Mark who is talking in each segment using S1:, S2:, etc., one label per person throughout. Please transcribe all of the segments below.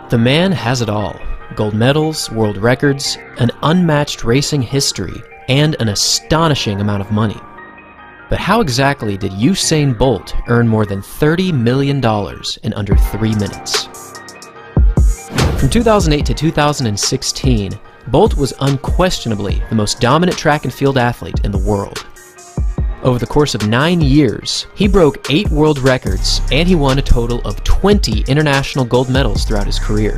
S1: The man has it all: gold medals, world records, an unmatched racing history, and an astonishing amount of money. But how exactly did Usain Bolt earn more than $30 million in under 3 minutes? From 2008 to 2016, Bolt was unquestionably the most dominant track and field athlete in the world. Over the course of 9 years, he broke 8 world records and he won a total of 20 international gold medals throughout his career.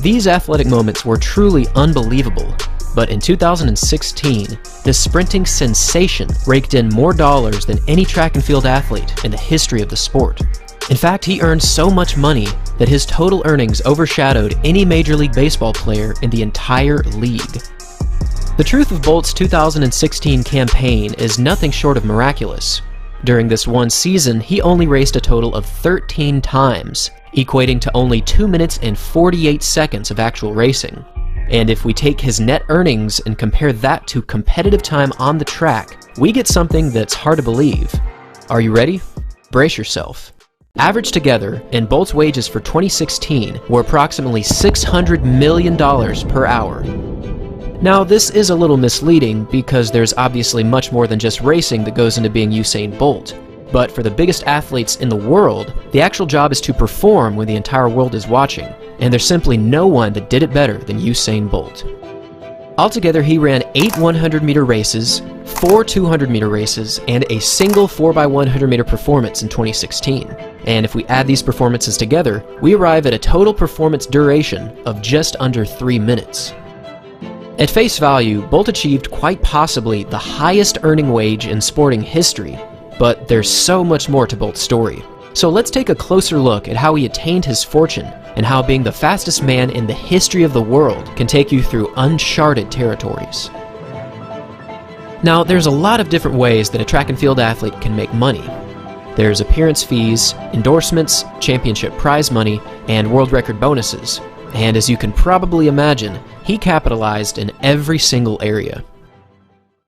S1: These athletic moments were truly unbelievable, but in 2016, this sprinting sensation raked in more dollars than any track and field athlete in the history of the sport. In fact, he earned so much money that his total earnings overshadowed any Major League Baseball player in the entire league. The truth of Bolt's 2016 campaign is nothing short of miraculous. During this one season, he only raced a total of 13 times, equating to only 2 minutes and 48 seconds of actual racing. And if we take his net earnings and compare that to competitive time on the track, we get something that's hard to believe. Are you ready? Brace yourself. Averaged together, and Bolt's wages for 2016 were approximately $600 million per hour. Now, this is a little misleading because there's obviously much more than just racing that goes into being Usain Bolt. But for the biggest athletes in the world, the actual job is to perform when the entire world is watching, and there's simply no one that did it better than Usain Bolt. Altogether, he ran 8 100-meter races, 4 200-meter races, and a single 4x100-meter performance in 2016. And if we add these performances together, we arrive at a total performance duration of just under 3 minutes. At face value, Bolt achieved quite possibly the highest earning wage in sporting history, but there's so much more to Bolt's story. So let's take a closer look at how he attained his fortune and how being the fastest man in the history of the world can take you through uncharted territories. Now, there's a lot of different ways that a track and field athlete can make money. There's appearance fees, endorsements, championship prize money, and world record bonuses. And as you can probably imagine, he capitalized in every single area.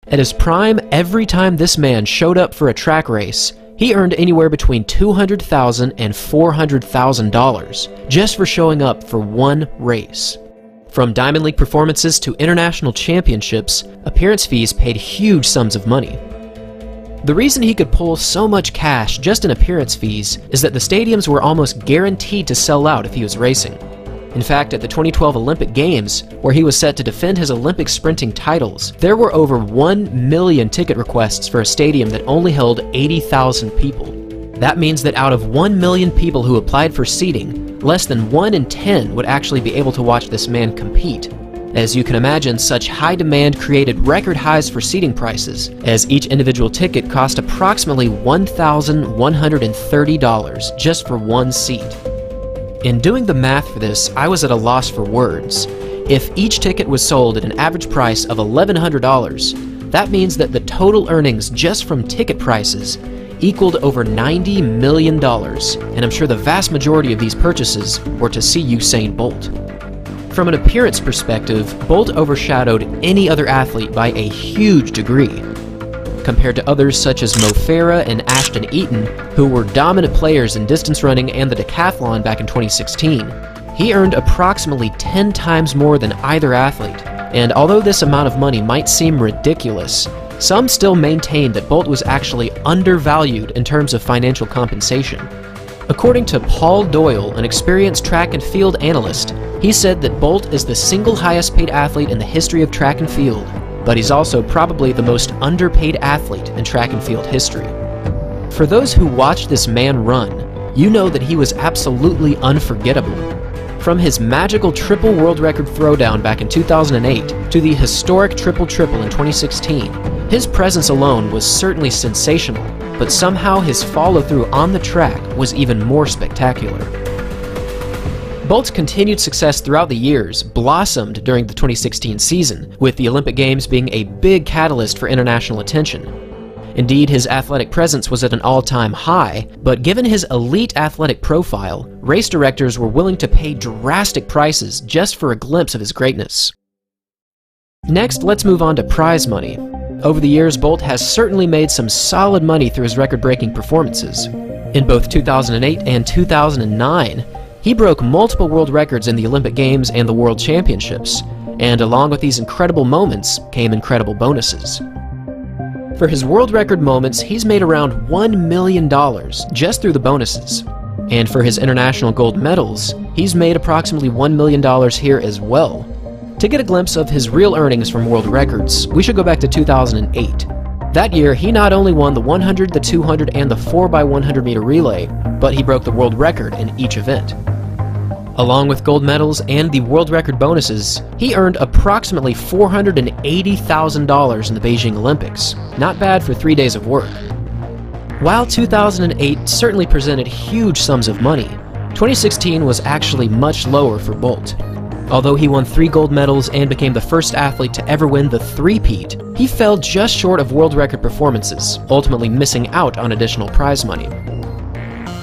S1: At his prime, every time this man showed up for a track race, he earned anywhere between $200,000 and $400,000 just for showing up for one race. From Diamond League performances to international championships, appearance fees paid huge sums of money. The reason he could pull so much cash just in appearance fees is that the stadiums were almost guaranteed to sell out if he was racing. In fact, at the 2012 Olympic Games, where he was set to defend his Olympic sprinting titles, there were over 1 million ticket requests for a stadium that only held 80,000 people. That means that out of 1 million people who applied for seating, less than 1 in 10 would actually be able to watch this man compete. As you can imagine, such high demand created record highs for seating prices, as each individual ticket cost approximately $1,130 just for one seat. In doing the math for this, I was at a loss for words. If each ticket was sold at an average price of $1,100, that means that the total earnings just from ticket prices equaled over $90 million, and I'm sure the vast majority of these purchases were to see Usain Bolt. From an appearance perspective, Bolt overshadowed any other athlete by a huge degree. Compared to others such as Mo Farah and Ashton Eaton, who were dominant players in distance running and the decathlon back in 2016, he earned approximately 10 times more than either athlete. And although this amount of money might seem ridiculous, some still maintain that Bolt was actually undervalued in terms of financial compensation. According to Paul Doyle, an experienced track and field analyst, he said that Bolt is the single highest paid athlete in the history of track and field, but he's also probably the most underpaid athlete in track and field history. For those who watched this man run, you know that he was absolutely unforgettable. From his magical triple world record throwdown back in 2008 to the historic triple-triple in 2016, his presence alone was certainly sensational, but somehow his follow-through on the track was even more spectacular. Bolt's continued success throughout the years blossomed during the 2016 season, with the Olympic Games being a big catalyst for international attention. Indeed, his athletic presence was at an all-time high, but given his elite athletic profile, race directors were willing to pay drastic prices just for a glimpse of his greatness. Next, let's move on to prize money. Over the years, Bolt has certainly made some solid money through his record-breaking performances. In both 2008 and 2009, He broke multiple world records in the Olympic Games and the World Championships, and along with these incredible moments came incredible bonuses. For his world record moments, he's made around $1 million just through the bonuses. And for his international gold medals, he's made approximately $1 million here as well. To get a glimpse of his real earnings from world records, we should go back to 2008. That year, he not only won the 100, the 200, and the 4x100 meter relay, but he broke the world record in each event. Along with gold medals and the world record bonuses, he earned approximately $480,000 in the Beijing Olympics. Not bad for 3 days of work. While 2008 certainly presented huge sums of money, 2016 was actually much lower for Bolt. Although he won 3 gold medals and became the first athlete to ever win the three-peat, he fell just short of world record performances, ultimately missing out on additional prize money.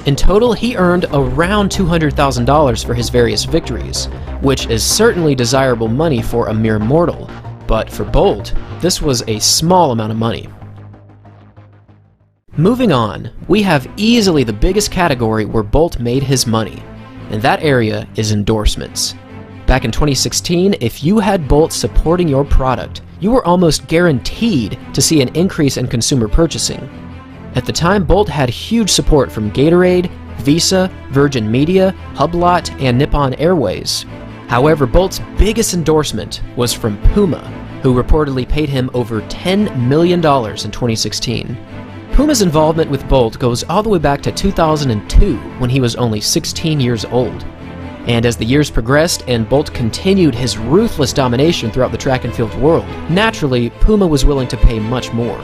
S1: In total, he earned around $200,000 for his various victories, which is certainly desirable money for a mere mortal, but for Bolt, this was a small amount of money. Moving on, we have easily the biggest category where Bolt made his money, and that area is endorsements. Back in 2016, if you had Bolt supporting your product, you were almost guaranteed to see an increase in consumer purchasing. At the time, Bolt had huge support from Gatorade, Visa, Virgin Media, Hublot, and Nippon Airways. However, Bolt's biggest endorsement was from Puma, who reportedly paid him over $10 million in 2016. Puma's involvement with Bolt goes all the way back to 2002, when he was only 16 years old. And as the years progressed and Bolt continued his ruthless domination throughout the track and field world, naturally, Puma was willing to pay much more.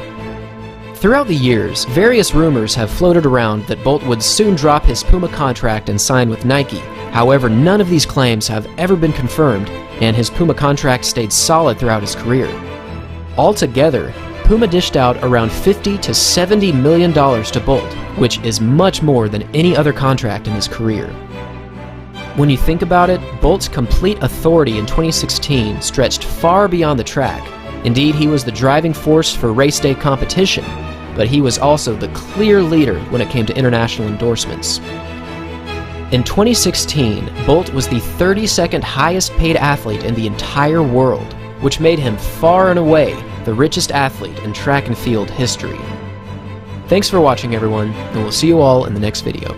S1: Throughout the years, various rumors have floated around that Bolt would soon drop his Puma contract and sign with Nike. However, none of these claims have ever been confirmed, and his Puma contract stayed solid throughout his career. Altogether, Puma dished out around $50 to $70 million to Bolt, which is much more than any other contract in his career. When you think about it, Bolt's complete authority in 2016 stretched far beyond the track. Indeed, he was the driving force for race day competition, but he was also the clear leader when it came to international endorsements. In 2016, Bolt was the 32nd highest paid athlete in the entire world, which made him far and away the richest athlete in track and field history. Thanks for watching, everyone, and we'll see you all in the next video.